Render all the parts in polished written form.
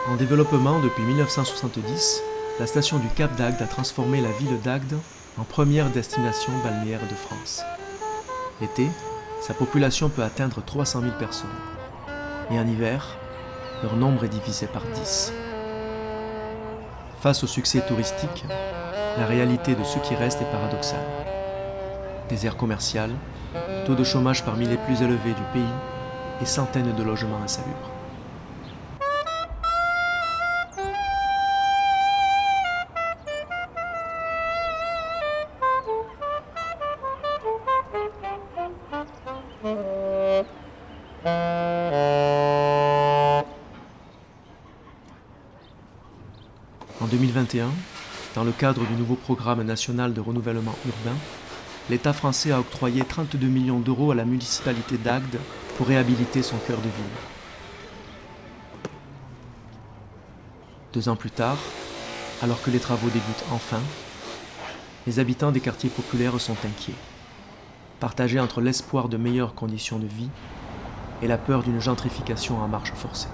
En développement depuis 1970, la station du Cap d'Agde a transformé la ville d'Agde en première destination balnéaire de France. L'été, sa population peut atteindre 300 000 personnes. Et en hiver, leur nombre est divisé par 10. Face au succès touristique, la réalité de ceux qui restent est paradoxale. Désert commercial, taux de chômage parmi les plus élevés du pays et centaines de logements insalubres. En 2021, dans le cadre du nouveau programme national de renouvellement urbain, l'État français a octroyé 32 millions d'euros à la municipalité d'Agde pour réhabiliter son cœur de ville. 2 ans plus tard, alors que les travaux débutent enfin, les habitants des quartiers populaires sont inquiets, partagés entre l'espoir de meilleures conditions de vie et la peur d'une gentrification à marche forcée.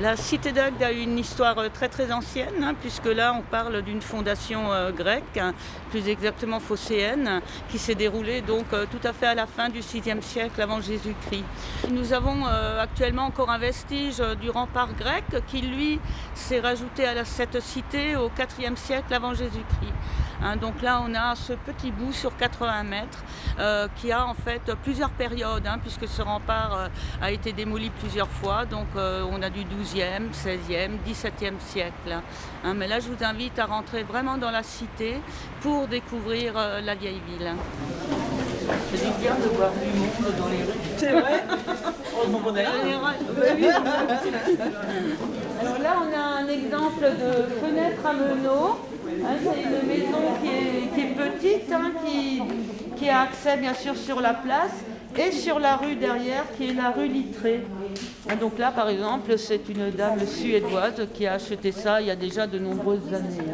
La cité d'Agde a une histoire très très ancienne, puisque là on parle d'une fondation grecque, plus exactement phocéenne, qui s'est déroulée donc tout à fait à la fin du VIe siècle avant Jésus-Christ. Nous avons actuellement encore un vestige du rempart grec qui lui s'est rajouté à cette cité au IVe siècle avant Jésus-Christ. Donc là on a ce petit bout sur 80 mètres qui a en fait plusieurs périodes, puisque ce rempart a été démoli plusieurs fois, donc on a du XIIe, XVIe, XVIIe siècle. Mais là je vous invite à rentrer vraiment dans la cité pour découvrir la vieille ville. C'est bien de voir du monde dans les rues. C'est vrai. Alors là on a un exemple de fenêtre à meneaux. C'est une maison qui est petite, qui a accès bien sûr sur la place et sur la rue derrière qui est la rue Littré. Donc là par exemple c'est une dame suédoise qui a acheté ça il y a déjà de nombreuses années.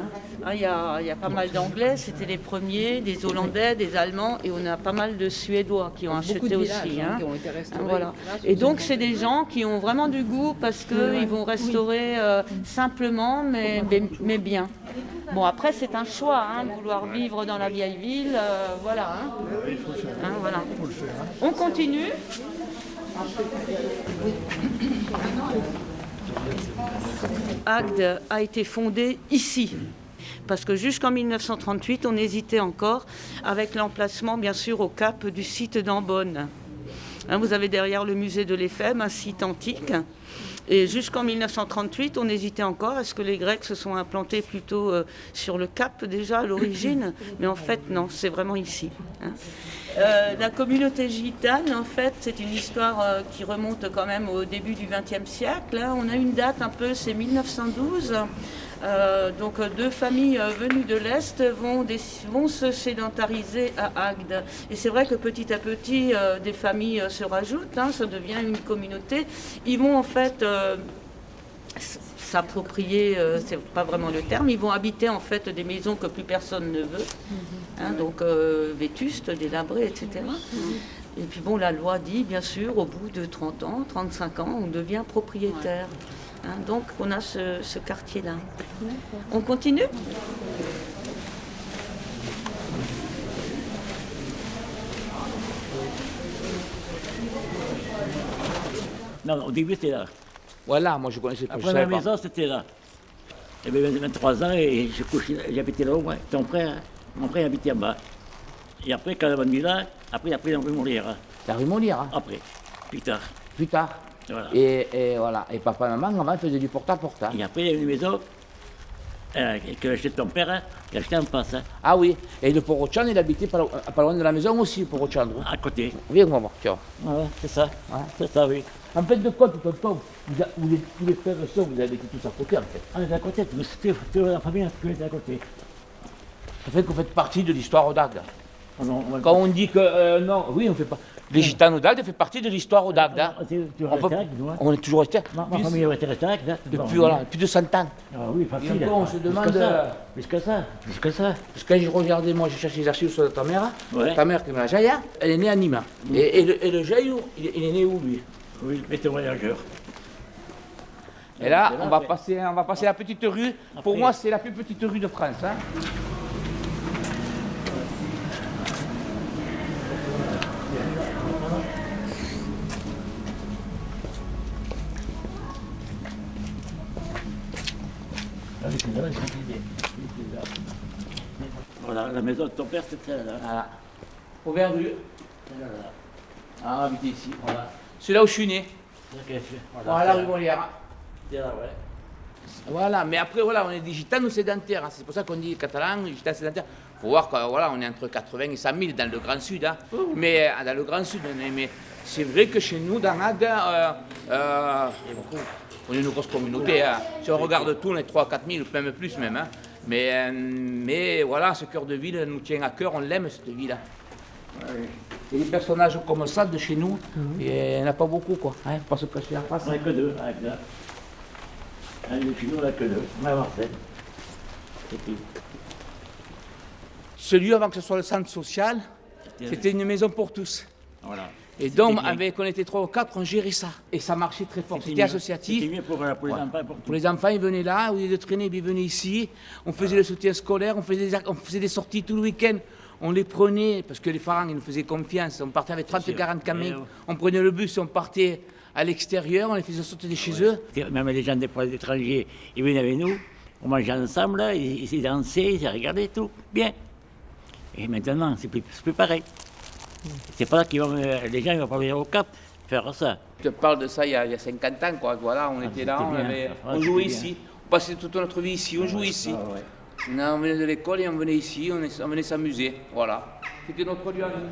Il y a pas mal d'Anglais, c'était les premiers, des Hollandais, des Allemands et on a pas mal de Suédois qui ont acheté aussi. Qui ont été restaurés. Voilà. Et donc c'est des gens qui ont vraiment du goût parce qu'ils vont restaurer simplement mais bien. Bon après c'est un choix, vouloir vivre dans la vieille ville, voilà. Voilà. On continue. Agde a été fondée ici. Parce que jusqu'en 1938, on hésitait encore avec l'emplacement, bien sûr, au cap du site d'Ambonne. Vous avez derrière le musée de l'Éphèbe, un site antique. Et jusqu'en 1938, on hésitait encore. Est-ce que les Grecs se sont implantés plutôt sur le cap déjà à l'origine ? Mais en fait, non, c'est vraiment ici. La communauté gitane, en fait, c'est une histoire qui remonte quand même au début du XXe siècle. On a une date un peu, c'est 1912. Donc 2 familles venues de l'Est vont se sédentariser à Agde. Et c'est vrai que petit à petit, des familles se rajoutent, ça devient une communauté. Ils vont en fait s'approprier, c'est pas vraiment le terme, ils vont habiter en fait des maisons que plus personne ne veut, donc vétustes, délabrées, etc. Et puis bon, la loi dit, bien sûr, au bout de 30 ans, 35 ans, on devient propriétaire. Donc on a ce quartier-là. On continue ? Non, au début c'était là. Voilà, moi je connaissais pas. Après ma maison c'était là. J'avais 23 ans et j'habitais là au moins. Mon frère habitait en bas. Et après, quand on a venu là, après la rue Molière. La rue Molière. Après, plus tard. Plus tard. Voilà. Et voilà. Et papa et maman, avant, ils faisaient du porte-à-porte. Hein. Et après, il y a une maison que acheté ton père, hein, il a acheté en face, hein, Ah oui. Et le Porochan, il habitait pas loin de la maison aussi, Porochan. à côté. Viens, on va voir, tiens. Ouais, c'est ça. C'est ça, oui. En fait de compte, tonton, vous êtes tous les frères et sœurs, vous avez été tous à côté, en fait. On est à côté, toute la famille est à côté. Ça fait que vous faites partie de l'histoire d'Agde. On Quand on dit que non, oui, on fait pas. Les gitanes d'Agde fait partie de l'histoire d'Agde. Hein. Tu restes avec nous, hein. On est toujours resté. Ma famille est restée avec, hein. Depuis, voilà, plus de 100 ans. Ah oui, facile. Et encore, on se demande. Plus que ça. Parce que quand j'ai regardé, moi j'ai cherché les archives sur ta mère, Ouais. ta mère qui est la Jaïa, elle est née à Nîmes. Et le Jaïou, il est né où lui? Oui, mais t'es voyageur. Et là, Et là, on va après- passer la petite rue. Pour Après- moi, c'est la plus petite rue de France. Hein. Voilà, la maison de ton père, c'est celle-là. Voilà. Auvergne. Ah, habité ici. Voilà. C'est là où je suis né. Voilà, rue Molière. Voilà, mais après, voilà, on est des gitanes ou sédentaires. Hein. C'est pour ça qu'on dit catalan, gitanes sédentaires. Il faut voir qu'on voilà, on est entre 80 et 100 000 dans le Grand Sud. Hein. Mais dans le Grand Sud, mais c'est vrai que chez nous, dans Agde, on est une grosse communauté. Hein. Si on regarde tout, on est 3 4 000, même plus même. Hein. Mais voilà, ce cœur de ville nous tient à cœur, on l'aime cette ville. Hein. Et des personnages comme ça de chez nous, il n'y en a pas beaucoup, quoi. Hein, faut pas se cacher la face. On n'a que deux, avec là. Chez nous, on n'a que deux. On a Marseille. C'est tout. Ce lieu, avant que ce soit le centre social, c'était une maison pour tous. Voilà. Et donc, bien. avec, on était 3 ou 4, on gérait ça. Et ça marchait très fort. C'était mieux. associatif. C'était mieux pour les Ouais. enfants et pour tout. Pour les enfants, ils venaient là, au lieu de traîner, ils venaient ici. On faisait le soutien scolaire, on faisait des sorties tout le week-end. On les prenait, parce que les parents, ils nous faisaient confiance. On partait avec 30 sûr. 40 camions. Et ouais. On prenait le bus, on partait à l'extérieur, on les faisait sortir de chez eux. Même les gens des pays étrangers, ils venaient avec nous, on mangeait ensemble, ils dansaient, ils regardaient tout, bien. Et maintenant, c'est plus pareil. C'est pas là qu'ils vont, les gens ils vont pas venir au Cap faire ça. Je te parle de ça il y a 50 ans, quoi. Voilà, on était là, c'était on, bien. Ah, on jouait c'était ici. On passait toute notre vie ici, on jouait ici. Ah, ouais. On venait de l'école et on venait ici, on venait s'amuser. Voilà. C'était notre lieu à nous.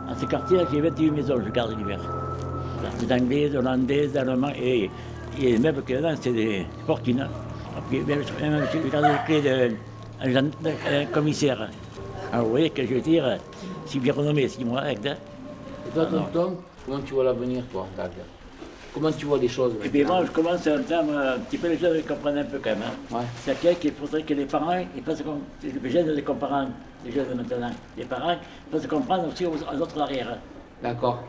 Dans ce quartier-là, j'ai 28 maisons, je garde l'hiver. Des Anglaises, Hollandaises, Allemands, et les meubles qu'il y a dedans, c'est des fortunes. Puis même, je garde les clés d'un commissaire. Alors vous voyez que je veux dire, si bien renommé, 6 mois avec ça. Et toi, tonton, comment tu vois l'avenir, toi, Dag? Comment tu vois les choses? Et puis moi, je commence à entendre un petit peu les gens ils comprennent un peu quand même. Hein. Ouais. C'est qu'il faudrait que les parents, ils fassent comme les jeunes les parents, les jeunes de maintenant, les parents, ils fassent comprendre aussi aux autres arrière. D'accord.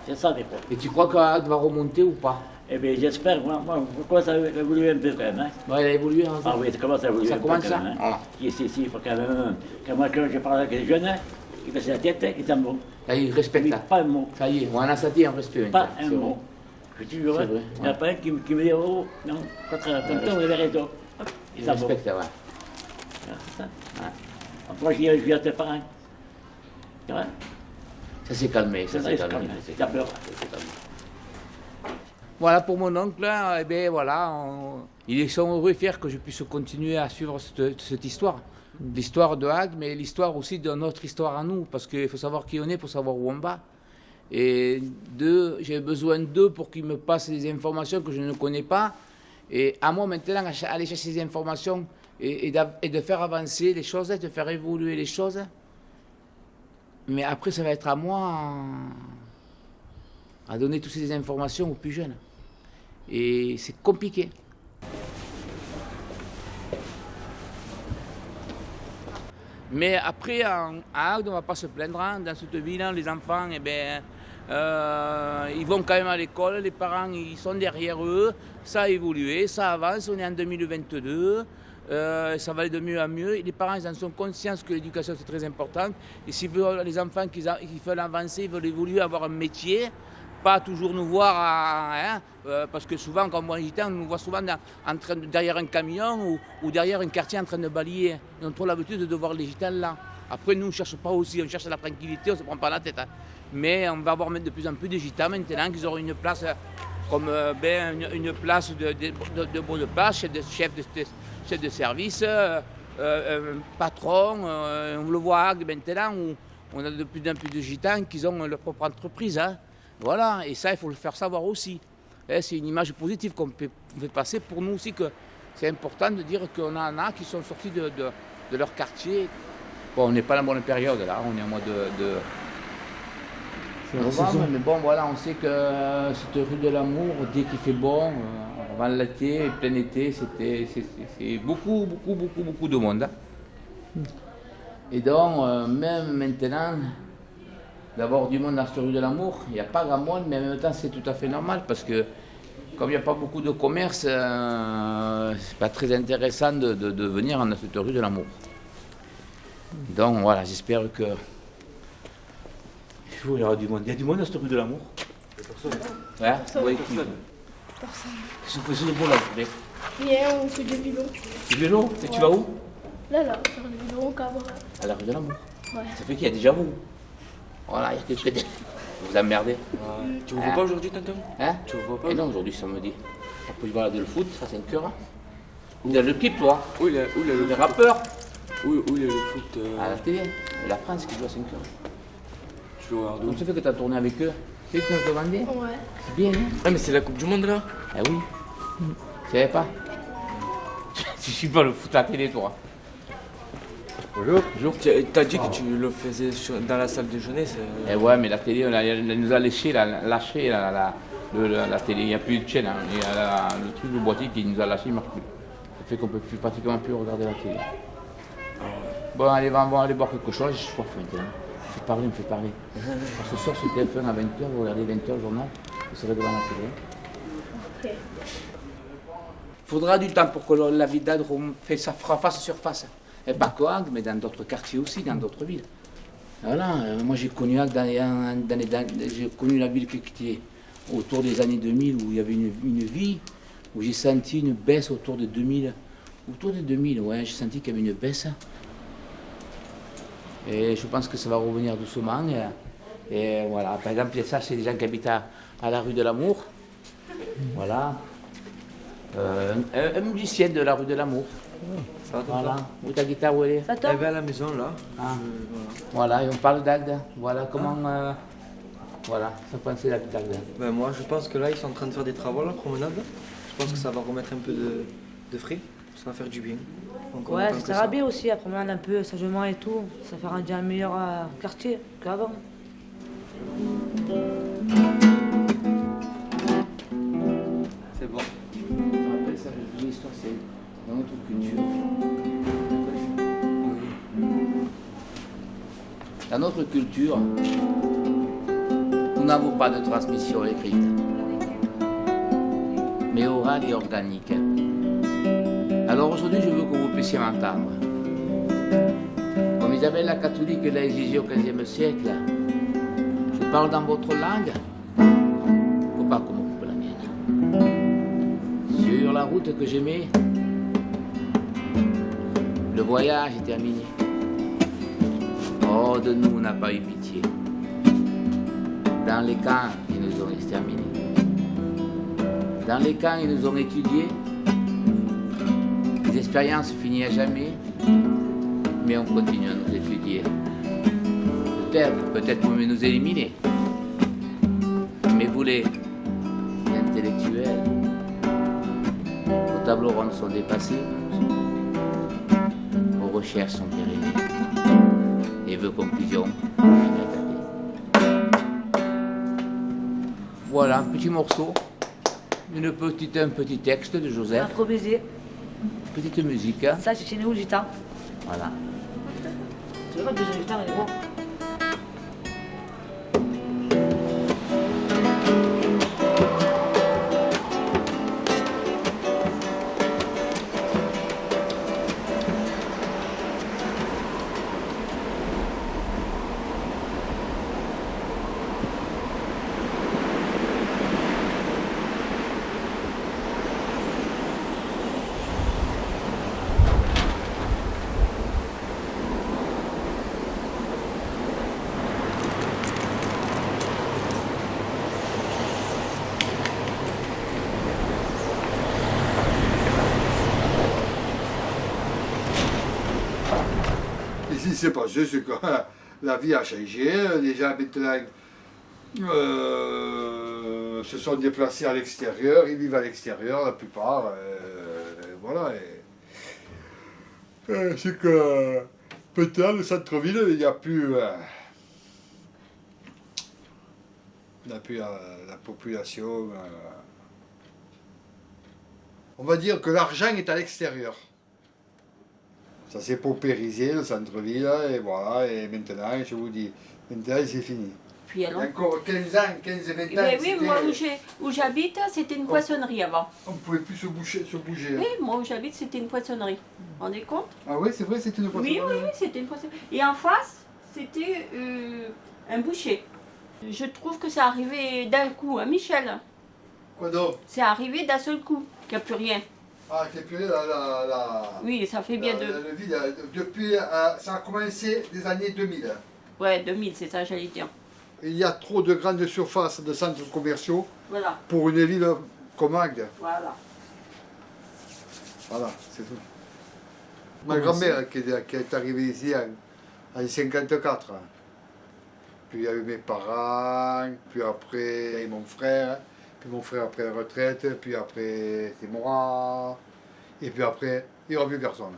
C'est ça des fois. Et tu crois qu'Agde va remonter ou pas? Eh bien j'espère, moi, je commence à évoluer un peu quand même. Hein. Ouais, elle a évolué, hein. Ah oui, ça commence à évoluer Ça un peu commence, quand ça? même. Hein. Voilà. Ici, il faut quand même, quand je parle avec les jeunes, hein, ils baissent la tête, ils s'en vont. Là, il respecte, là. Pas un mot. Ça y est, on a senti un respect. Pas maintenant, un c'est mot. vrai. Je te jure, C'est hein, vrai, il n'y en a pas un qui me dit, oh, non, tonton, vous avez raison. Hop, Il s'en vont. respecte, ouais. Ah, c'est ça. Après, je viens à tes parents. Tu vois? Ça s'est calmé, ça s'est calmé. ça s'est T'as calmé, peur. ça s'est calmé. Voilà, pour mon oncle, hein, eh bien, voilà, ils sont heureux et fiers que je puisse continuer à suivre cette histoire. L'histoire de Agde, mais l'histoire aussi de notre histoire à nous, parce qu'il faut savoir qui on est pour savoir où on va. Et j'ai besoin d'eux pour qu'ils me passent des informations que je ne connais pas. Et à moi maintenant, aller chercher ces informations et de faire avancer les choses, de faire évoluer les choses. Mais après, ça va être à moi à donner toutes ces informations aux plus jeunes. Et c'est compliqué. Mais après, à Agde, on ne va pas se plaindre. Hein. Dans cette ville, les enfants, eh ben, ils vont quand même à l'école. Les parents, ils sont derrière eux. Ça a évolué, ça avance. On est en 2022. Ça va aller de mieux en mieux. Et les parents, ils en sont conscients que l'éducation, c'est très important. Et si les enfants qui veulent avancer, ils veulent évoluer, avoir un métier, pas toujours nous voir, parce que souvent, quand on est gitan, on nous voit souvent derrière un camion ou derrière un quartier en train de balayer. Ils ont trop l'habitude de voir les gitans là. Après, nous, on ne cherche pas aussi, on cherche la tranquillité, on ne se prend pas la tête. Hein. Mais on va avoir de plus en plus de gitans maintenant qui auront une place comme une place de bonne place, chef de service, patron. On le voit maintenant où on a de plus en plus de gitans qui ont leur propre entreprise. Hein. Voilà, et ça, il faut le faire savoir aussi. C'est une image positive qu'on fait passer pour nous aussi, que c'est important de dire qu'on en a qui sont sortis de leur quartier. Bon, on n'est pas dans la bonne période là, on est en mois de novembre, mais bon voilà, on sait que cette rue de l'Amour, dès qu'il fait bon, avant l'été, plein été, c'est beaucoup de monde. Hein. Et donc, même maintenant, d'avoir du monde dans cette rue de l'Amour, il n'y a pas grand monde, mais en même temps c'est tout à fait normal parce que comme il n'y a pas beaucoup de commerce, c'est pas très intéressant de venir dans cette rue de l'Amour. Donc voilà, j'espère que... Il y aura du monde. Il y a du monde dans cette rue de l'Amour? Ouais, oui, Personne. Qu'est-ce que vous faites de beau là, vous Hier, on fait du vélo. Du vélo? Et tu vas où? Là, faire du vélo au Cabre. À la rue de l'Amour. Ouais. Ça fait qu'il y a déjà vous. Voilà, il y a quelques... Vous emmerdez. Tu ne vois pas aujourd'hui, tonton? Hein? Tu ne vois pas? Et non, aujourd'hui, samedi. On peut y voir le foot, ça 5 heures. Il y a le clip, toi. Où il y a Les rappeurs. où il y a le foot À la télé. La France qui joue à 5 heures. Je vais voir d'où? Comment ça fait que tu as tourné avec eux? C'est eux qui nous ont demandé? Ouais. C'est bien, hein? Ah, mais c'est la Coupe du Monde là? Ah oui. Tu savais pas? Tu suis pas le foot à la télé, toi. Bonjour. T'as dit que tu le faisais dans la salle de jeunesse. Eh ouais, mais la télé, elle nous a lâché la télé. Il n'y a plus de chaîne. Hein. Il y a le truc de boîtier qui nous a lâché, il ne marche plus. Ça fait qu'on ne peut pratiquement plus regarder la télé. Bon, allez, on va aller boire quelque chose. J'ai soif maintenant. On me fait parler. Ce soir, sur TF1 à 20h, vous regardez 20h le journal, vous serez devant la télé. Ok. Il faudra du temps pour que la ville d'Agde fasse surface. Et pas que Agde, mais dans d'autres quartiers aussi, dans d'autres villes. Voilà, moi j'ai connu Agde j'ai connu la ville qui était autour des années 2000 où il y avait une vie, où j'ai senti une baisse autour de 2000. Autour de 2000, ouais, j'ai senti qu'il y avait une baisse. Et je pense que ça va revenir doucement. Et voilà, par exemple, ça c'est des gens qui habitent à la rue de l'Amour. Voilà. Un musicien de la rue de l'Amour. Ça va, Voilà. Où ta guitare, où elle est? Elle va à la maison là. Ah. Voilà, et on parle d'Agde. Voilà comment. Voilà, ça pensait la d'Agde. Ben moi je pense que là ils sont en train de faire des travaux la promenade. Je pense que ça va remettre un peu de frais, ça va faire du bien. Donc, on Ouais, attend ça que sera bien aussi, la promenade un peu sagement et tout. Ça fera un meilleur quartier qu'avant. C'est bon. Après ça, je dis l'histoire, c'est dans notre culture. Dans notre culture, nous n'avons pas de transmission écrite, mais orale et organique. Alors aujourd'hui, je veux que vous puissiez m'entendre. Comme Isabelle la catholique l'a exigé au XVe siècle, je parle dans votre langue, faut pas qu'on me coupe la mienne. Sur la route que j'aimais, le voyage est terminé. Oh, de nous n'a pas eu pitié. Dans les camps, ils nous ont exterminés. Dans les camps, ils nous ont étudiés. Les expériences finissent à jamais, mais on continue à nous étudier. Peut-être vous nous éliminer. Mais vous les intellectuels, vos tableaux ronds sont dépassés, vos recherches sont pérennisées. Et vos conclusions inadaptées. Voilà un petit morceau, un petit texte de Joseph, Improvisé. petite musique. Hein. Ça, c'est chez nous, le gitan. Voilà. Tu veux pas que le gitan, il est bon. s'est passé, c'est que la vie a changé. Les gens maintenant se sont déplacés à l'extérieur, ils vivent à l'extérieur, la plupart. Voilà. C'est que peut-être le centre-ville, il n'y a plus. Il n'y a plus la population. On va dire que l'argent est à l'extérieur. Ça s'est paupérisé, le centre-ville, et voilà, et maintenant, je vous dis, maintenant c'est fini. Puis alors, Il y a encore 15 ans, 15 et 20 ans. oui, moi où j'habite, c'était une poissonnerie avant. On ne pouvait plus se bouger. Oui, moi où j'habite, c'était une poissonnerie. Vous vous rendez compte? Ah oui, c'est vrai, c'était une poissonnerie. Oui, c'était une poissonnerie. Et en face, c'était un boucher. Je trouve que ça arrivait d'un coup, hein, Michel? Quoi donc? C'est arrivé d'un seul coup, qu'il n'y a plus rien. Ah, c'est plus oui, ça fait bien le vide. Depuis, ça a commencé des années 2000. Ouais, 2000, c'est ça, j'allais dire. Il y a trop de grandes surfaces de centres commerciaux Voilà. pour une ville comme Agde. Voilà. Voilà, c'est tout. Ma grand-mère qui est arrivée ici en 1954. Puis il y a eu mes parents, puis après il y a eu mon frère, puis mon frère après la retraite, puis après c'est moi, et puis après il n'y aura plus personne.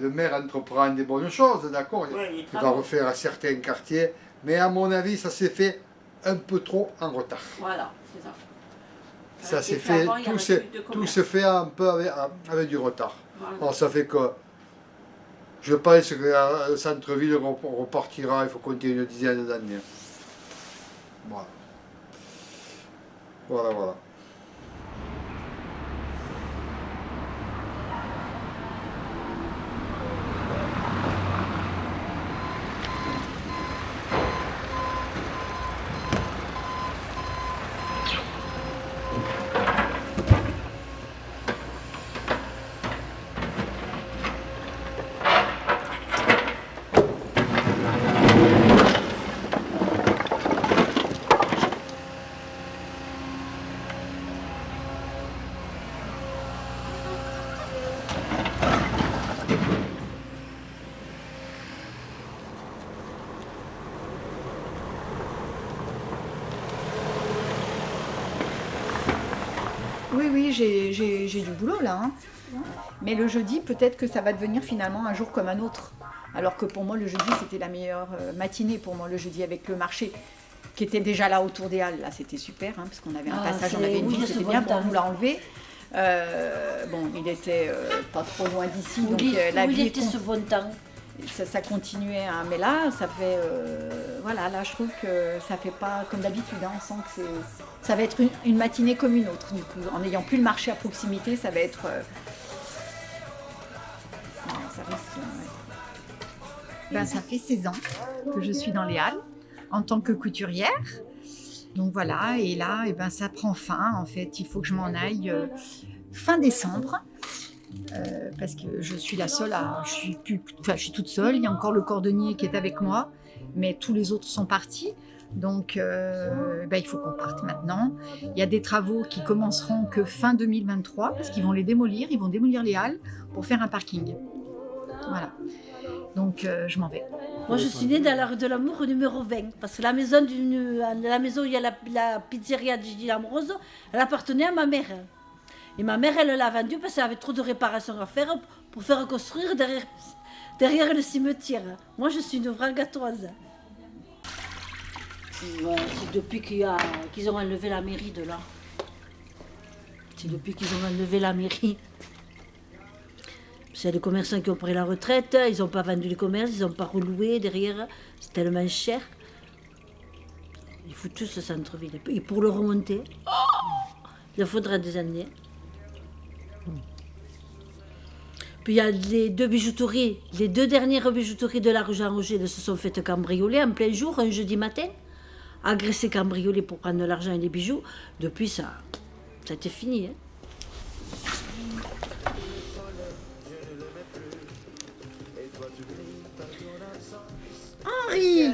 Le maire entreprend des bonnes choses, d'accord, il va refaire certains quartiers, mais à mon avis ça s'est fait un peu trop en retard. Voilà, c'est ça. Ça s'est fait, tout se fait un peu avec du retard. Voilà. Alors ça fait que je pense que le centre-ville repartira, il faut compter une dizaine d'années. Voilà. Voilà. Oui, j'ai du boulot là. Hein. Mais le jeudi, peut-être que ça va devenir finalement un jour comme un autre. Alors que pour moi, le jeudi, c'était la meilleure matinée pour moi, le jeudi avec le marché qui était déjà là autour des Halles. Là, c'était super, hein, parce qu'on avait un passage, on avait une ville, c'était bien, on nous l'a enlevé. Bon, il était pas trop loin d'ici, donc la vie était ce bon temps. Ça continuait, hein, mais là, ça fait, voilà, là, je trouve que ça fait pas comme d'habitude. Hein, on sent que ça va être une matinée comme une autre. Du coup, en n'ayant plus le marché à proximité, ça va être, ça risque. Ben, ça fait 16 ans que je suis dans les Halles en tant que couturière. Donc voilà, et là, et ben, ça prend fin. En fait, il faut que je m'en aille fin décembre. Parce que je suis la seule je suis toute seule, il y a encore le cordonnier qui est avec moi, mais tous les autres sont partis, donc il faut qu'on parte maintenant. Il y a des travaux qui commenceront que fin 2023, parce qu'ils vont les démolir, ils vont démolir les halles pour faire un parking. Voilà, donc je m'en vais. Moi je suis née dans la rue de l'Amour numéro 20, parce que la maison où il y a la pizzeria de Gigi Lamrose, elle appartenait à ma mère. Et ma mère, elle l'a vendue parce qu'elle avait trop de réparations à faire pour faire reconstruire derrière le cimetière. Moi, je suis une vraie gâtoise. Ouais, c'est depuis qu'ils ont enlevé la mairie de là. C'est depuis qu'ils ont enlevé la mairie. C'est les commerçants qui ont pris la retraite, ils n'ont pas vendu les commerces, ils n'ont pas reloué derrière. C'est tellement cher. Il faut tout ce centre-ville. Et pour le remonter, il faudra des années. Puis il y a les deux dernières bijouteries de la rue Jean-Roger, elles se sont faites cambrioler en plein jour, un jeudi matin. Agressées, cambriolées pour prendre l'argent et les bijoux. Depuis, ça a été fini. Hein. Henri!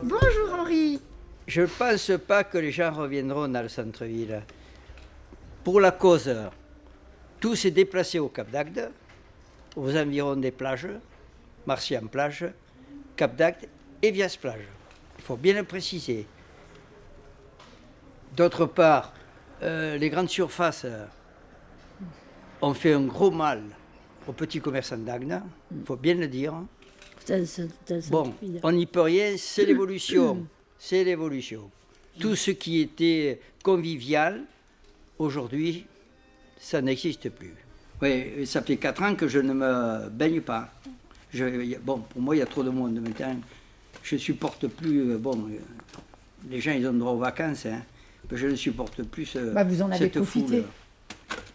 Bonjour Henri! Je ne pense pas que les gens reviendront dans le centre-ville. Pour la cause, tout s'est déplacé au Cap d'Agde. aux environs des plages, Marcian-Plage, Cap d'Agde et Vias-Plage. Il faut bien le préciser. D'autre part, les grandes surfaces ont fait un gros mal aux petits commerçants d'Agde, il faut bien le dire. Bon, on n'y peut rien, c'est l'évolution. C'est l'évolution. Tout ce qui était convivial, aujourd'hui, ça n'existe plus. Oui, ça fait 4 ans que je ne me baigne pas. Bon, pour moi, il y a trop de monde maintenant. Je ne supporte plus... les gens, ils ont droit aux vacances, hein, mais je ne supporte plus vous en avez cette profité. foule.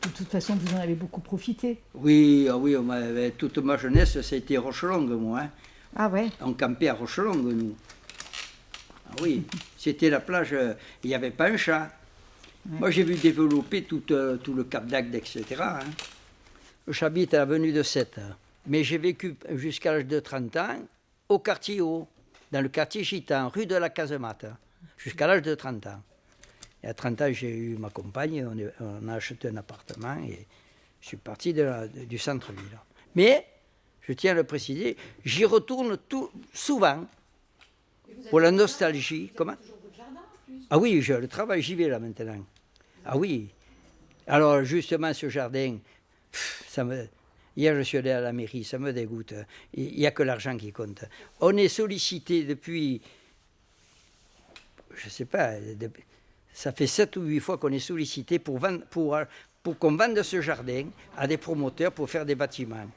De toute façon, vous en avez beaucoup profité. Oui, toute ma jeunesse, ça a été Rochelongue, moi. Hein. Ah ouais. On campait à Rochelongue, nous. Ah oui, c'était la plage, il n'y avait pas un chat. Ouais. Moi, j'ai vu développer tout le Cap d'Agde, etc. Hein. J'habite à l'avenue de Sète, mais j'ai vécu jusqu'à l'âge de 30 ans au quartier haut, dans le quartier gitan, rue de la Casemate, jusqu'à l'âge de 30 ans. Et à 30 ans, j'ai eu ma compagne, on a acheté un appartement et je suis parti du centre-ville. Mais, je tiens à le préciser, j'y retourne souvent pour la nostalgie. Comment ? Ah oui, le travail, j'y vais là maintenant. Ah oui. Alors justement, ce jardin, hier je suis allé à la mairie, ça me dégoûte. Il n'y a que l'argent qui compte. On est sollicité depuis, je ne sais pas, ça fait 7 ou 8 fois qu'on est sollicité pour qu'on vende ce jardin à des promoteurs pour faire des bâtiments.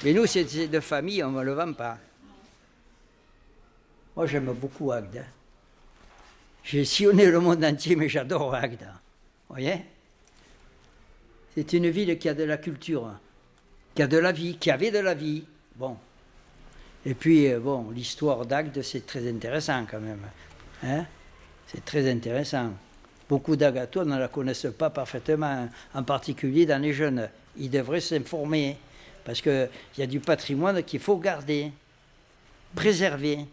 Mais nous, c'est de famille, on ne le vend pas. Moi, j'aime beaucoup Agde. J'ai sillonné le monde entier, mais j'adore Agde. Vous voyez ? C'est une ville qui a de la culture, qui a de la vie, qui avait de la vie. Bon. Et puis, l'histoire d'Agde, c'est très intéressant quand même. Hein ? C'est très intéressant. Beaucoup d'Agatois ne la connaissent pas parfaitement, en particulier dans les jeunes. Ils devraient s'informer, parce qu'il y a du patrimoine qu'il faut garder, préserver.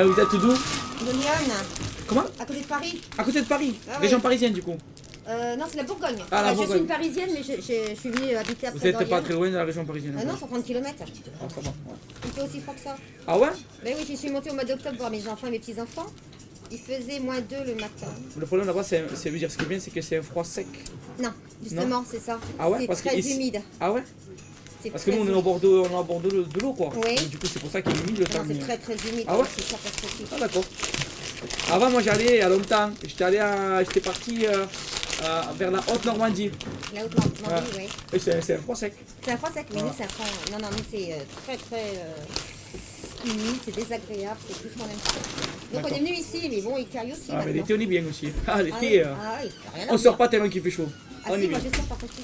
Vous êtes d'où? De Lyon. Comment? À côté de Paris. À côté de Paris? Ah, Région ouais. parisienne du coup? Non, c'est la Bourgogne. Ah, la Je Bourgogne. suis une parisienne, mais je suis venue habiter après. Vous n'êtes dans pas Lyon. très loin de la région parisienne? Non, 130 km. Ah, ça va, ouais. Il fait aussi froid que ça. Ah ouais? Ben oui, je suis montée au mois d'octobre voir mes enfants et mes petits-enfants. Il faisait -2 le matin. Le problème là-bas, c'est dire ce qui est bien, c'est que c'est un froid sec. Non, justement, c'est ça. Ah ouais? C'est Parce que très ici- humide. Ah ouais? C'est Parce que très nous, on est humide. au bord de l'eau, quoi. Oui. Donc, du coup, c'est pour ça qu'il est humide le temps. Non, c'est très très humide. Ah ouais? C'est catastrophique. Ah d'accord. Avant, moi, j'allais il y a longtemps. J'étais parti vers la Haute-Normandie. La Haute-Normandie, oui. Et c'est un froid sec. C'est un froid sec, mais Ah. nous, c'est un froid. Non, nous, c'est très très humide, c'est désagréable, c'est tout ce qu'on aime pas. Donc, on D'accord. est venu ici, mais bon, il caille aussi. Ah, mais maintenant. l'été, on est bien aussi. Ah, l'été, oui, ah oui, rien à on sort dire. pas tellement qu'il fait chaud. Ah On si, est moi bien. je sors par contre.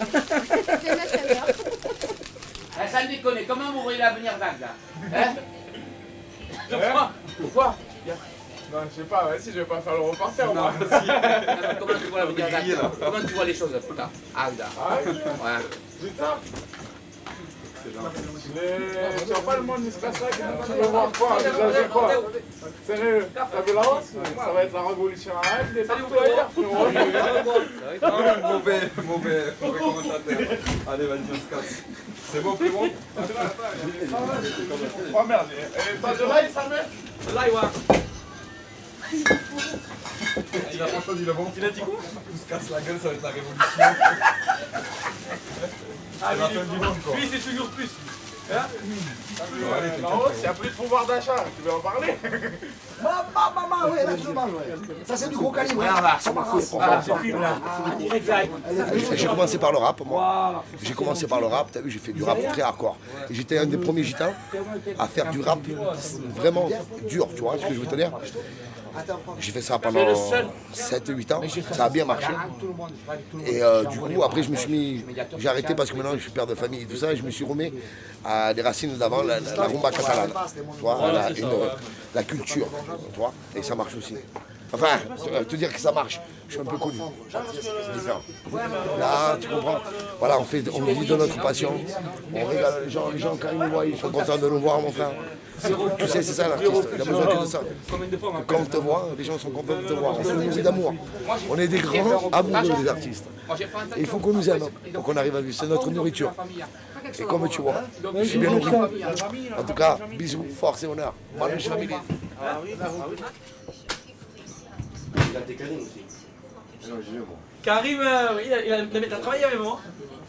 J'aime la chaleur. Ah, ça déconne, comment vous voyez l'avenir d'Agde là? Hein? Pourquoi? Non, je sais pas, vas-y, je vais pas faire le reporter moi. Comment tu vois l'avenir d'Agde? Comment tu vois les choses, putain? Agde. Ah oui, Ouais. putain. Tu vois pas le monde jusqu'à ça, tu veux voir quoi? Déjà, quoi? Sérieux, t'as vu la hausse? Ça va être la révolution à Agde et partout ailleurs, frérot. Mauvais commentateur. Allez, vas-y, on se casse. C'est bon, frérot? Oh merde, et t'as de l'ail, ça met? De l'ail, ouais. Il a pas choisi le bon. Il a dit quoi? On se casse la gueule, ça va être la révolution. Ah, lui, c'est toujours plus. Hein? Là-haut, il n'y a plus de pouvoir d'achat. Tu veux en parler? Maman, ouais, là, je le mange, ouais. Ça, c'est du gros calibre. J'ai commencé par le rap, moi. J'ai commencé par le rap, t'as vu, j'ai fait du rap très hardcore. Et j'étais un des premiers gitans à faire du rap vraiment dur, tu vois ce que je veux te dire? J'ai fait ça pendant 7-8 ans, ça a bien marché. Et du coup, après, j'ai arrêté parce que maintenant je suis père de famille et tout ça, et je me suis remis à des racines d'avant, la rumba catalane, tu vois, la culture, tu vois, et ça marche aussi. Enfin, te dire que ça marche, je suis un peu connu, c'est différent. Là, tu comprends? Voilà, on vit de notre passion, on régale les gens quand ils nous voient, ils sont contents de nous voir, mon frère. Tu sais, c'est ça l'artiste, il a besoin que de ça. Quand on te voit, les gens sont contents de te voir, on se nourrit d'amour. On est des grands amoureux des artistes. Et il faut qu'on nous aime pour qu'on arrive à vivre, c'est notre nourriture. Et comme tu vois, je suis bien nourri. En tout cas, bisous, force et honneur. Manouche famille. Il a des canines aussi. Non, j'ai vu, moi. Karim, il a travaillé avec moi.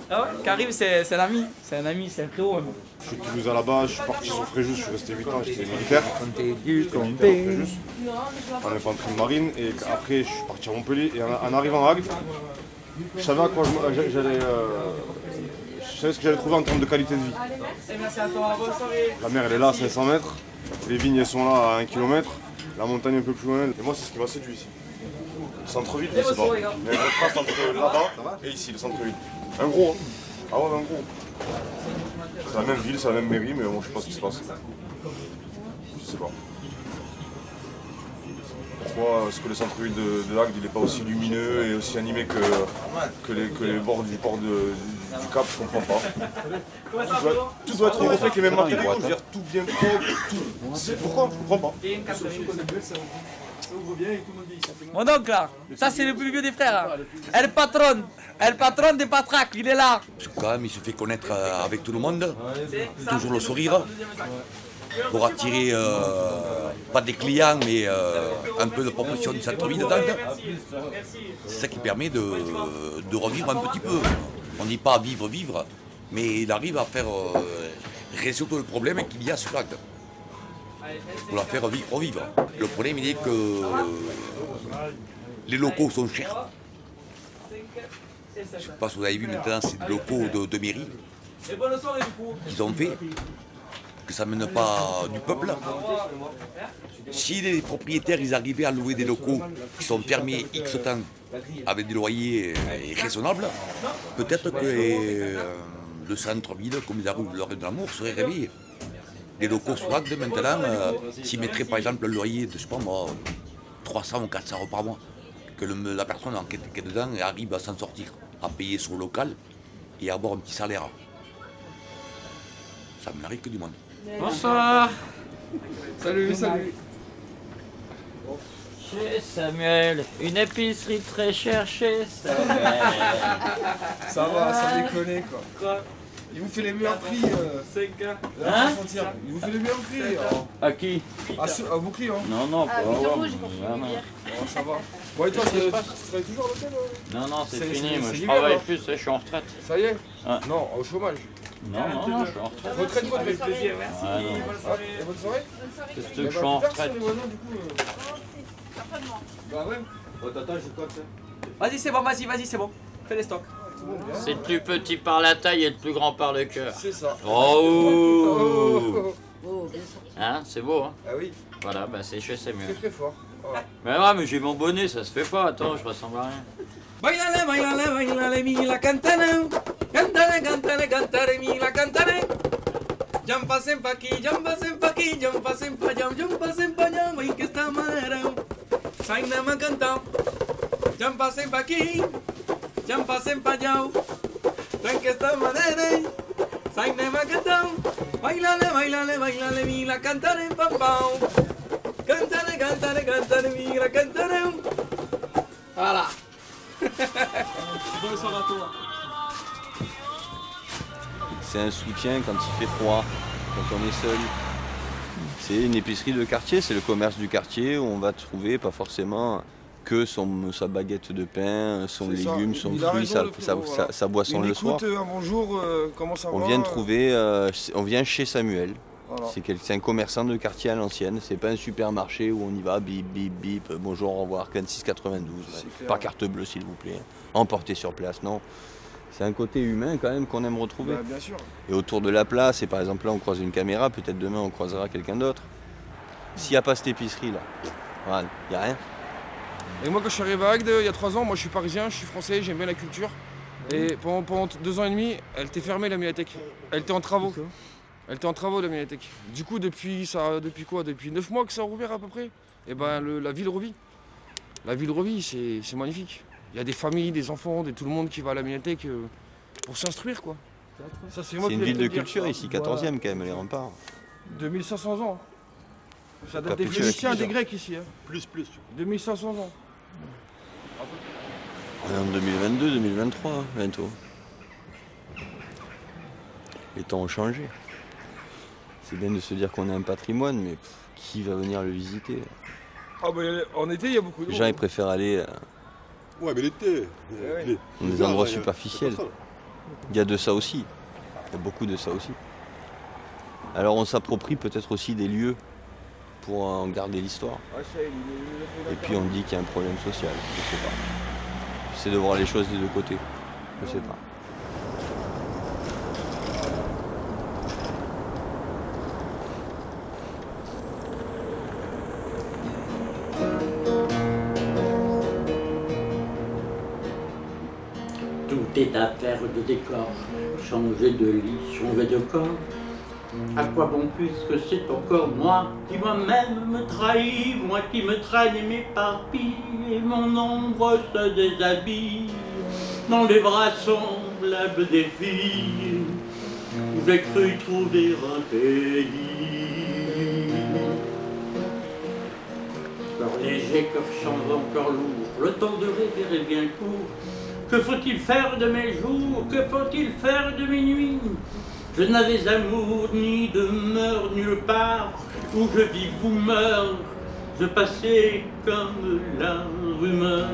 Ah ouais, Karim, c'est un ami, c'est un frérot même. Je suis de Toulouse à la base, je suis parti sur Fréjus, je suis resté 8 ans, j'étais militaire. En infanterie marine, et après je suis parti à Montpellier, et en arrivant à Agde, je savais à quoi j'allais. Je savais ce que j'allais trouver en termes de qualité de vie. La mer elle est là à 500 mètres, les vignes elles sont là à 1 km, la montagne un peu plus loin, et moi c'est ce qui m'a séduit ici. Le centre-ville, je sais pas. Mais il y a un contraste entre là-bas et ici, le centre-ville. Un gros, hein. Ah ouais, un gros. C'est la même ville, c'est la même mairie, mais bon, je sais pas ce qui se passe. Je sais pas. Pourquoi est-ce que le centre-ville de Agde il n'est pas aussi lumineux et aussi animé que les bords du port du Cap, je comprends pas. Tout doit être refait avec les mêmes matériaux, je veux dire tout bien propre, tout. C'est pourquoi? Je comprends pas. Mon oncle là, ça c'est le plus vieux des frères. El patron des patraques, il est là. Quand même, il se fait connaître avec tout le monde, toujours le sourire, pour attirer pas des clients, mais un peu de population du centre-ville d'Agde. C'est ça qui permet de revivre un petit peu. On ne dit pas vivre, mais il arrive à faire résoudre le problème qu'il y a sur Agde. Pour la faire revivre. Le problème, il est que les locaux sont chers. Je ne sais pas si vous avez vu maintenant, c'est des locaux de mairie qu'ils ont fait, que ça ne mène pas du peuple. Si les propriétaires ils arrivaient à louer des locaux qui sont fermés X temps avec des loyers raisonnables, peut-être que le centre-ville, comme la rue de l'Amour, serait réveillé. Les locaux sur Agde, maintenant, s'ils mettraient par exemple le loyer de, je sais pas moi, 300 ou 400 € par mois, que la personne qui est dedans arrive à s'en sortir, à payer son local et à avoir un petit salaire. Ça ne m'arrive que du monde. Bonsoir. Salut. Chez Samuel, une épicerie très chère chez Samuel. Ça va, sans déconner quoi. Il vous fait les meilleurs prix. 5 ans. Hein? Il vous fait les meilleurs prix. À qui? À vos clients. Non, pas Oh, ça va. Bon, et toi, tu travailles toujours à l'hôtel? Non, c'est fini. Moi, je travaille plus, je suis en retraite. Ça y est? Non, au chômage. Non, je suis en retraite. Retraite, plaisir, merci. Bonne soirée. Et bonne soirée? Qu'est-ce que je suis en retraite? Bah ouais. Oh, t'attends, je cote. Vas-y, c'est bon, vas-y, c'est bon. Fais les stocks. C'est le plus petit par la taille et le plus grand par le cœur. C'est ça. Oh, hein, c'est beau, hein? Ah oui. Voilà, bah c'est chez Samuel. C'est très fort. Mais ouais, mais j'ai mon bonnet, ça se fait pas. Attends, je ressemble à rien. Bailale, mi la cantana. Cantare, mi la cantana. Jumpa sempre aquí, jumpa sempre allá, y que esta manera. Saina me ha cantado. Jumpa sempre aquí, jumpa sempre allá, y que esta manera. Saina me ha cantado. Bailale, mi la cantare, pam pam. Cantare, mi la cantare. Voilà. Bonne soirée à toi. C'est un soutien quand il fait froid, quand on est seul. C'est une épicerie de quartier, c'est le commerce du quartier où on va trouver pas forcément que sa baguette de pain, son légume, son fruit, sa boisson le soir. Bonjour, comment ça va? On vient de trouver, on vient chez Samuel. Voilà. C'est un commerçant de quartier à l'ancienne, c'est pas un supermarché où on y va, bip, bip, bip, bonjour, au revoir, 26,92, par carte bleue s'il vous plaît, emporté sur place, non. C'est un côté humain quand même qu'on aime retrouver. Bien sûr. Et autour de la place, et par exemple là on croise une caméra, peut-être demain on croisera quelqu'un d'autre. S'il n'y a pas cette épicerie là, voilà, il n'y a rien. Et moi quand je suis arrivé à Agde il y a 3 ans, moi je suis parisien, je suis français, j'aime bien la culture. Et pendant 2 ans et demi, elle était fermée la médiathèque. Elle était en travaux. Elle était en travaux la médiathèque. Du coup depuis 9 mois que ça a rouvert à peu près, et ben la ville revit. La ville revit, c'est magnifique. Il y a des familles, des enfants, tout le monde qui va à la médiathèque pour s'instruire quoi. C'est une ville de culture ici, 14e quand même, les remparts. 2500 ans. Ça date des Phéniciens, des Grecs ici. Hein. Plus. 2500 ans. On est en 2022, 2023, bientôt. Les temps ont changé. C'est bien de se dire qu'on a un patrimoine, mais qui va venir le visiter? Ah bah, en été, il y a beaucoup de Les gens ils préfèrent aller ouais, mais l'été. dans des endroits superficiels. Il y a de ça aussi. Il y a beaucoup de ça aussi. Alors on s'approprie peut-être aussi des lieux pour en garder l'histoire. Et puis on dit qu'il y a un problème social, je sais pas. J'essaie de voir les choses des deux côtés, je sais pas. Tout est affaire de décor, changer de lit, changer de corps. À quoi bon puisque c'est encore moi qui moi-même me trahis, moi qui me traîne et m'éparpille, et mon ombre se déshabille dans les bras semblables des filles où j'ai cru trouver un pays. Corps léger, corps changeant, corps lourd, le temps de rêver est bien court. Que faut-il faire de mes jours? Que faut-il faire de mes nuits? Je n'avais amour ni demeure nulle part, où je vis ou meurs, je passais comme la rumeur.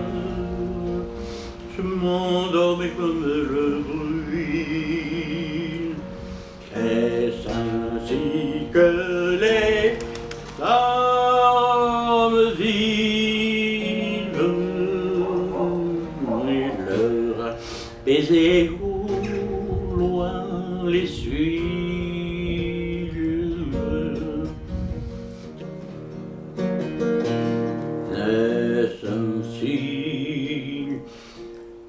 Je m'endormais comme le bruit. Est-ce ainsi que les âmes vivent? Et leur baiser au loin les suivent. Est-ce ainsi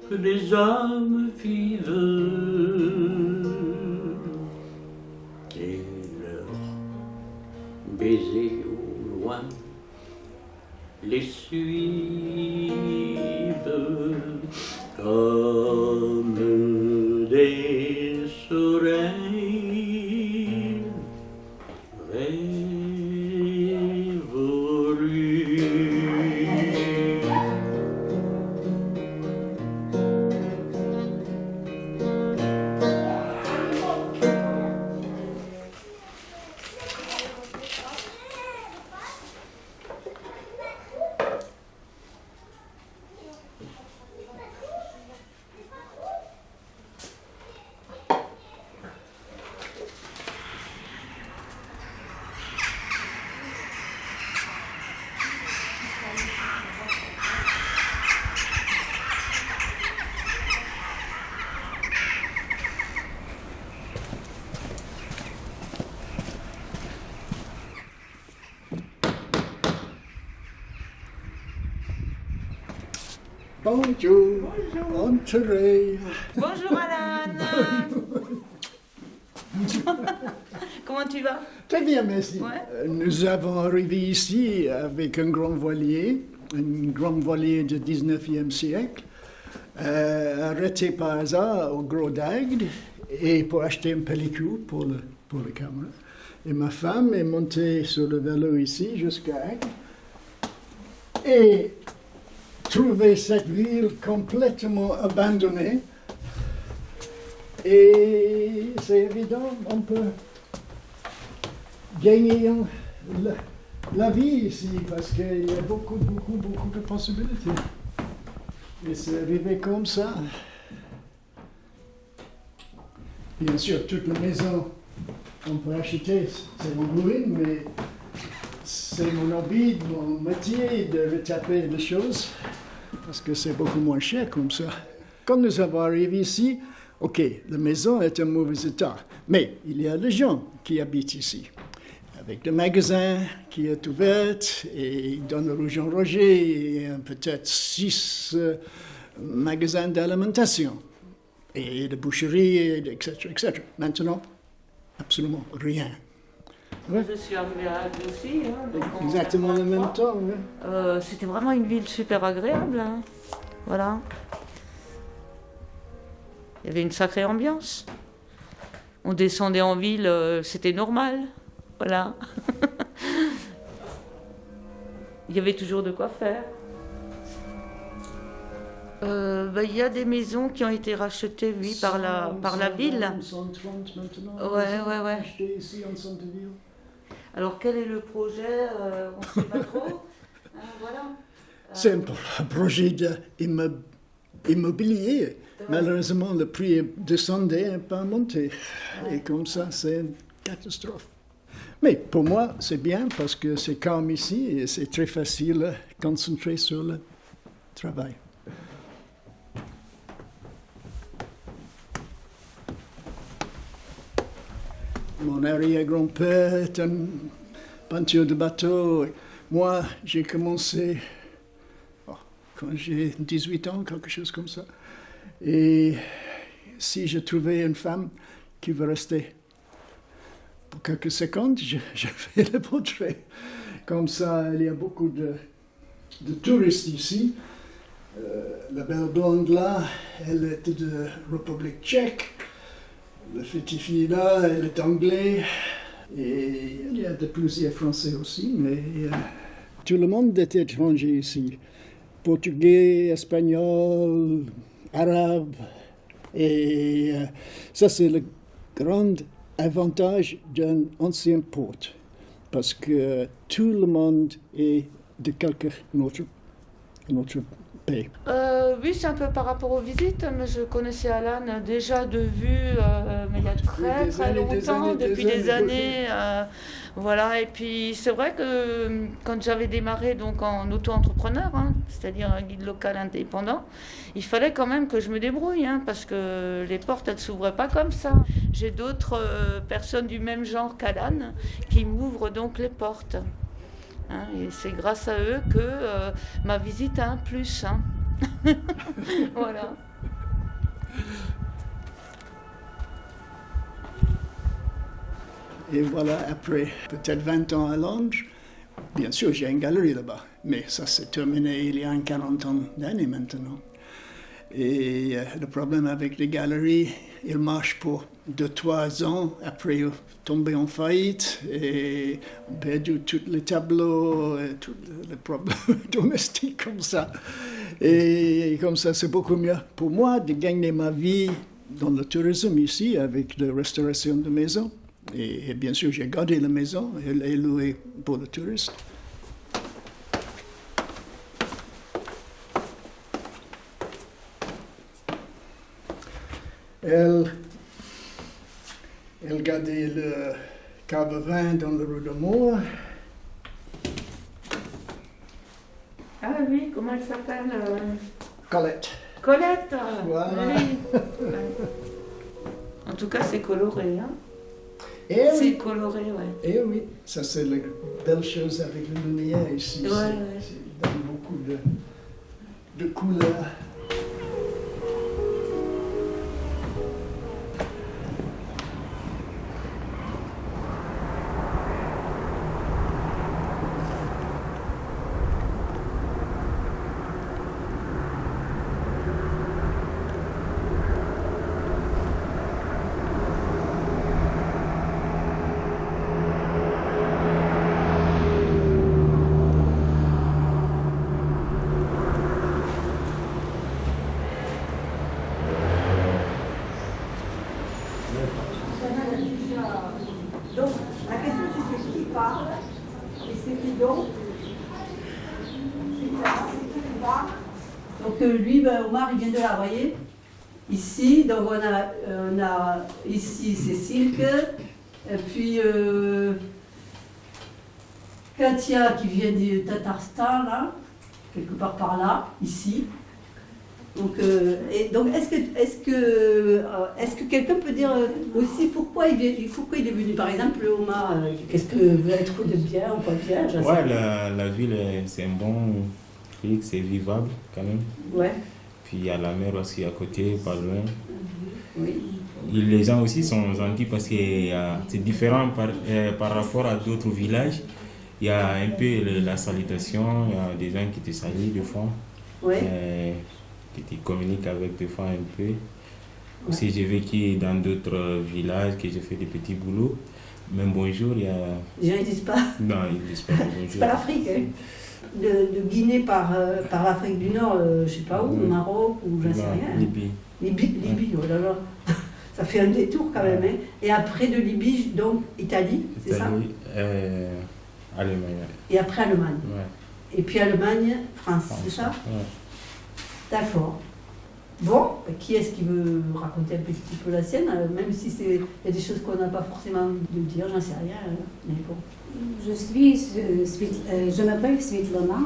que les hommes vivent et leur baiser au loin les suivent comme des soleils révolus. Bonjour, entrez. Bonjour Alan. Comment tu vas? Très bien, merci. Ouais. Nous avons arrivé ici avec un grand voilier du 19e siècle, arrêté par hasard au Gros d'Agde et pour acheter une pellicule pour la caméra. Et ma femme est montée sur le vélo ici jusqu'à Agde et trouver cette ville complètement abandonnée. Et c'est évident, on peut gagner la vie ici, parce qu'il y a beaucoup de possibilités. Et c'est arrivé comme ça. Bien sûr, toute la maison qu'on peut acheter, c'est mon ruine, mais c'est mon hobby, mon métier de retaper les choses, parce que c'est beaucoup moins cher comme ça. Quand nous avons arrivé ici, ok, la maison est en mauvais état, mais il y a des gens qui habitent ici, avec le magasin qui est ouvert, et dans le rue Jean-Roger, il y a peut-être 6 magasins d'alimentation, et de boucherie, etc., etc. Maintenant, absolument rien. Ouais. Je suis arrivée à Agde aussi. Exactement en même temps. Ouais. C'était vraiment une ville super agréable. Hein. Voilà. Il y avait une sacrée ambiance. On descendait en ville, c'était normal. Voilà. Il y avait toujours de quoi faire. Il y a des maisons qui ont été rachetées, oui, par la ville. 130 maintenant. Ouais. Acheté ici en centre-ville. Alors quel est le projet? On ne sait pas trop. Voilà. C'est un projet immobilier. Malheureusement, le prix descendait et pas monté. Ouais. Et comme ça, c'est une catastrophe. Mais pour moi, c'est bien parce que c'est calme ici et c'est très facile de concentrer sur le travail. Mon arrière-grand-père est un peinture de bateau. Moi, j'ai commencé quand j'ai 18 ans, quelque chose comme ça. Et si je trouvais une femme qui veut rester pour quelques secondes, je fais le portrait. Comme ça, il y a beaucoup de touristes ici. La belle blonde là, elle est de République tchèque. La petite fille là, elle est anglaise. Et il y a plusieurs Français aussi, mais tout le monde est étranger ici. Portugais, espagnol, arabe. Et ça, c'est le grand avantage d'un ancien port. Parce que tout le monde est de quelque autre pays. Oui, c'est un peu par rapport aux visites, mais je connaissais Alan déjà de vue, mais il y a très longtemps, depuis des années. Voilà, et puis c'est vrai que quand j'avais démarré donc en auto-entrepreneur, c'est-à-dire un guide local indépendant, il fallait quand même que je me débrouille, parce que les portes, elles ne s'ouvraient pas comme ça. J'ai d'autres personnes du même genre qu'Alan qui m'ouvrent donc les portes. Et c'est grâce à eux que ma visite a un plus. Voilà. Et voilà, après peut-être 20 ans à Londres, bien sûr, j'ai une galerie là-bas. Mais ça s'est terminé il y a 40 ans d'années maintenant. Et le problème avec les galeries, ils marchent pour 2-3 ans, après ils tombent en faillite et ont perdu tous les tableaux, et tous les problèmes domestiques comme ça. Et comme ça, c'est beaucoup mieux pour moi de gagner ma vie dans le tourisme ici avec la restauration de maisons. Et bien sûr, j'ai gardé la maison et louée pour le touriste. Elle gardait le cave à vin dans la rue d'Amour. Ah oui, comment elle s'appelle Colette. Colette. Voilà. Oui. En tout cas, c'est coloré. C'est coloré, ouais. Et oui, ça c'est la belle chose avec la lumière ici. Ouais. Il donne beaucoup de couleurs. Donc lui, Omar, il vient de là, vous voyez. Ici, donc on a ici c'est Silke, et puis Katia qui vient du Tatarstan, là, quelque part par là, ici. Donc, est-ce que quelqu'un peut dire aussi pourquoi il est venu? Par exemple, Omar, qu'est-ce que vous avez trouvé de bien ou pas bien? Ouais, la ville, c'est un bon truc, c'est vivable quand même. Ouais. Puis il y a la mer aussi à côté, pas loin. Oui. Et les gens aussi sont gentils parce que c'est différent par rapport à d'autres villages. Il y a un peu la salutation, il y a des gens qui te saluent des fois. Ouais. Qui te communiquent avec des fois un peu. Aussi, j'ai vécu dans d'autres villages, que j'ai fait des petits boulots. Même bonjour, il y a... Les gens ne disent pas. Non, ils ne disent pas bonjour. C'est pas l'Afrique, hein. De Guinée par l'Afrique du Nord, je sais pas où, au Maroc, ou j'en sais rien. Libye. Libye, oh là là. Ça fait un détour quand même. Hein. Et après de Libye, donc Italie, c'est ça? Allemagne. Et après Allemagne. Ouais. Et puis Allemagne, France, c'est ça? Ouais. D'accord. Bon, qui est-ce qui veut raconter un petit peu la sienne, même si il y a des choses qu'on n'a pas forcément envie de dire, j'en sais rien, mais bon. Je m'appelle Svetlana,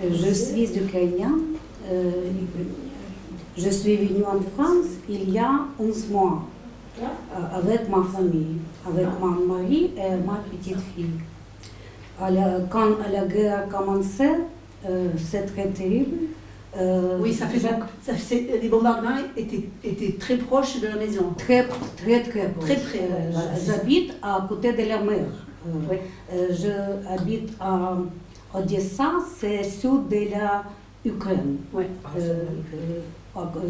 je suis ukrainienne, je suis venue en France il y a 11 mois avec ma famille, avec mon mari et ma petite fille. Quand la guerre a commencé, c'est très terrible. Oui, les bombardements étaient très proches de la maison. Très proches. Très près. J'habite à côté de la mer. J'habite à Odessa, c'est sud de l'Ukraine.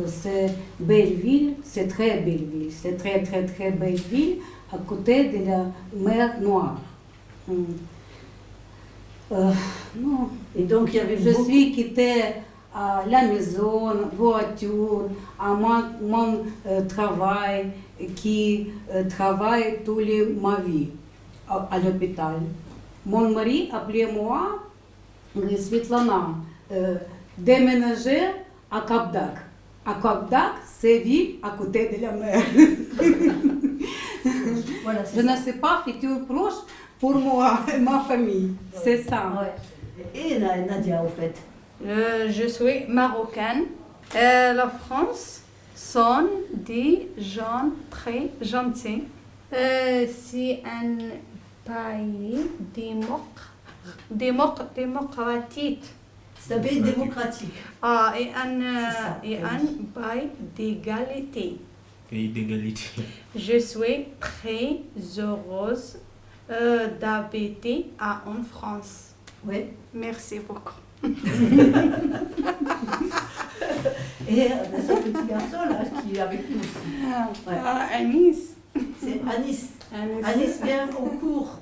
C'est belle ville, c'est très belle ville. C'est très belle ville à côté de la mer Noire. Non. Et donc il y avait Je suis quittée à la maison, voiture, à mon travail, qui travaille toute ma vie à l'hôpital. Mon mari appelait moi, Svetlana, déménager à Kapdak. À Kapdak, c'est ville à côté de la mer. Voilà, je ne sais pas, futur proche pour moi et ma famille. C'est ça. Ouais. Et Nadia, au fait? Je suis marocaine. La France sont des gens très gentils. C'est un pays démocratique. C'est un pays démocratique. Et un pays d'égalité. Pays d'égalité. Je suis très heureuse d'habiter en France. Oui. Merci beaucoup. Et ce petit garçon là qui est avec nous aussi. Anis. C'est Anis. Anis vient au cours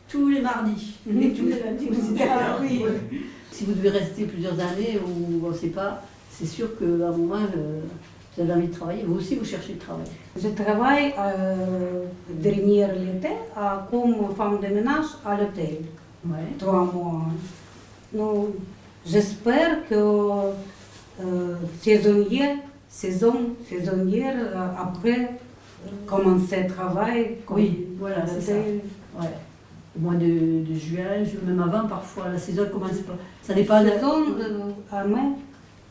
tous les mardis. Et tous les lundis aussi. Ah, oui. Si vous devez rester plusieurs années ou on ne sait pas, c'est sûr qu'à un moment vous avez envie de travailler. Vous aussi vous cherchez le travail. Je travaille dernier l'été comme femme de ménage à l'hôtel. 3 mois. Non, j'espère que saisonnière après commencer le travail. Oui, voilà, c'est ça. Ouais. Au mois de juin, même avant parfois, la saison commence pas. Ça dépend de la saison à mai.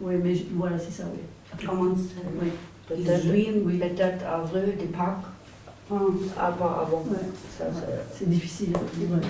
Oui, mais voilà, c'est ça, oui. Commence. Oui. Peut-être avril, des Pâques. Avant. Ouais. C'est difficile. Ouais.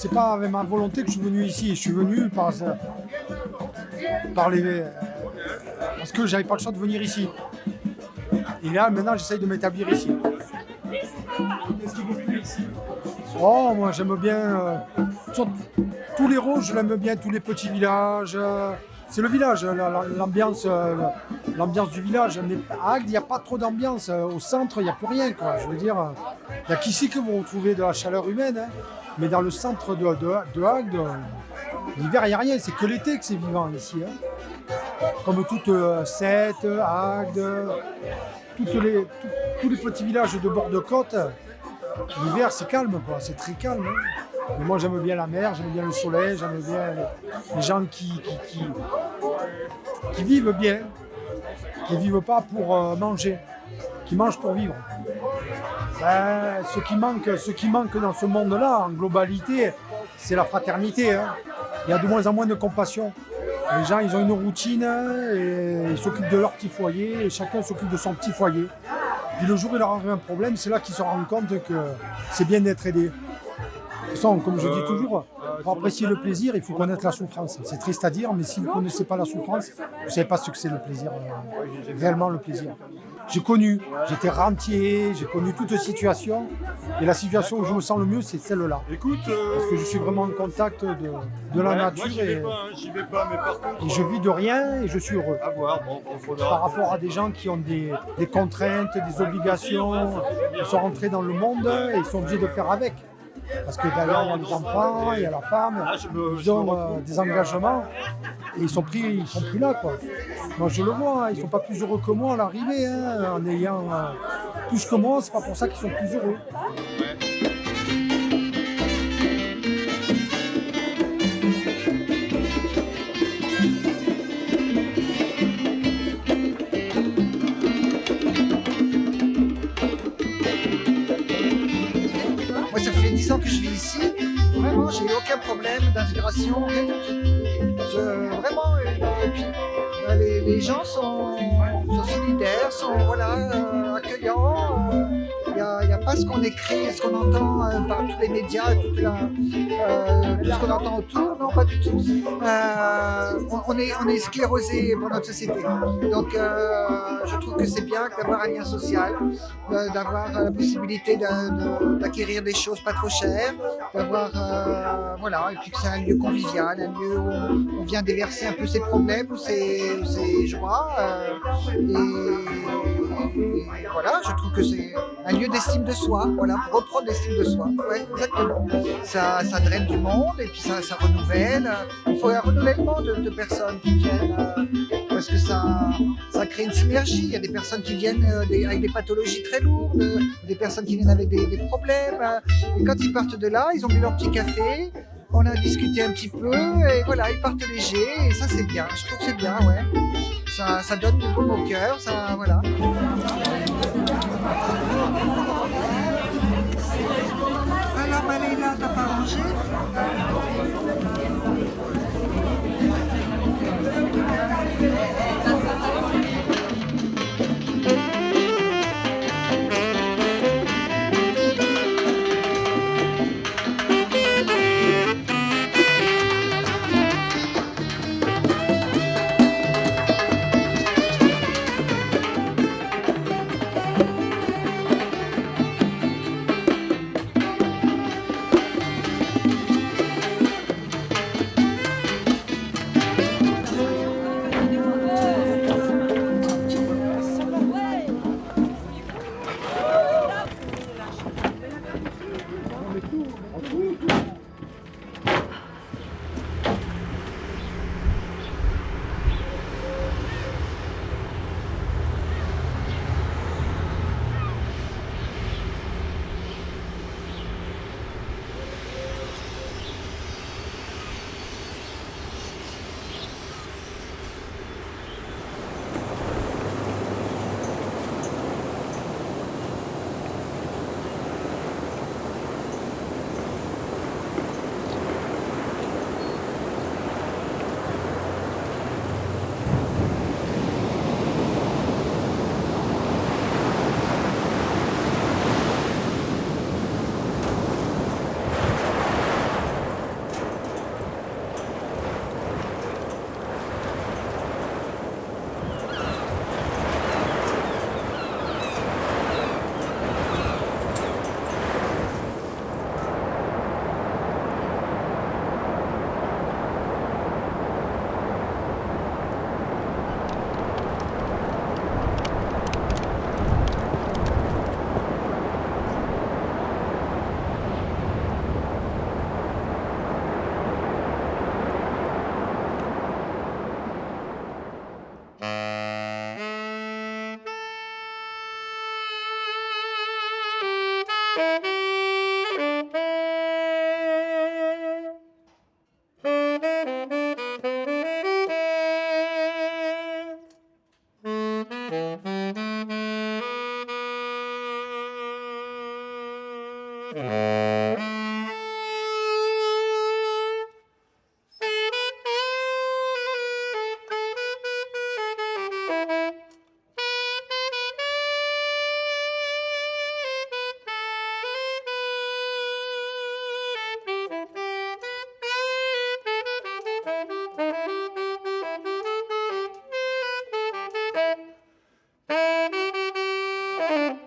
c'est pas avec ma volonté que je suis venu ici. Je suis venu parce que j'avais pas le choix de venir ici. Et là, maintenant, j'essaye de m'établir ici. Qu'est-ce qui vous plaît ici? Oh, moi, j'aime bien tous les rôles, je l'aime bien, tous les petits villages. C'est le village, l'ambiance du village. Mais à Agde, il n'y a pas trop d'ambiance. Au centre, il n'y a plus rien, quoi. Je veux dire, il n'y a qu'ici que vous retrouvez de la chaleur humaine. Hein. Mais dans le centre de Agde, l'hiver, il n'y a rien. C'est que l'été que c'est vivant ici. Hein. Comme toute Sète, Agde, tous les petits villages de bord de côte, l'hiver, c'est calme, quoi. C'est très calme. Hein. Mais moi, j'aime bien la mer, j'aime bien le soleil, j'aime bien les gens qui vivent bien, qui ne vivent pas pour manger, qui mangent pour vivre. Ce qui manque dans ce monde-là, en globalité, c'est la fraternité. Hein. Il y a de moins en moins de compassion. Les gens, ils ont une routine et ils s'occupent de leur petit foyer et chacun s'occupe de son petit foyer. Puis le jour où il leur arrive un problème, c'est là qu'ils se rendent compte que c'est bien d'être aidé. De toute façon, comme je dis toujours, pour apprécier le plaisir, il faut connaître la souffrance. C'est triste à dire, mais si vous ne connaissez pas la souffrance, vous ne savez pas ce que c'est le plaisir, réellement le plaisir. J'étais rentier, j'ai connu toute situation, et la situation où je me sens le mieux, c'est celle-là. Écoute, parce que je suis vraiment en contact de la nature, j'y vais pas, mais par contre... et je vis de rien et je suis heureux. À voir, Par rapport à des gens qui ont des contraintes, des obligations, ils sont rentrés dans le monde et ils sont obligés de faire avec. Parce que derrière, il y a les enfants, il y a la femme, ils ont des engagements et ils sont pris là, quoi. Moi, je le vois, ils ne sont pas plus heureux que moi à l'arrivée, hein, en ayant plus que moi, c'est pas pour ça qu'ils sont plus heureux. Moi, ça fait 10 ans que je vis ici. Vraiment, j'ai eu aucun problème d'intégration, rien du tout. Vraiment, et puis, les gens sont solidaires, sont accueillants. Il n'y a pas ce qu'on écrit, ce qu'on entend par tous les médias, tout ce qu'on entend autour, non, pas du tout. On est sclérosé pour notre société. Donc je trouve que c'est bien d'avoir un lien social, d'avoir la possibilité d'acquérir des choses pas trop chères, d'avoir et puis que c'est un lieu convivial, un lieu où on vient déverser un peu ses problèmes ou ses joies. Et voilà, je trouve que c'est un lieu d'estime de soi, pour reprendre l'estime de soi. Ouais, exactement. Ça draine du monde et puis ça renouvelle. Il faut un renouvellement de personnes qui viennent parce que ça crée une synergie. Il y a des personnes qui viennent avec des pathologies très lourdes, des personnes qui viennent avec des problèmes. Et quand ils partent de là, ils ont bu leur petit café. On a discuté un petit peu et voilà, ils partent légers et ça c'est bien. Je trouve que c'est bien, ouais. Ça donne du baume au cœur, ça, voilà. Alors Maléna, t'as pas mangé ? Thank you.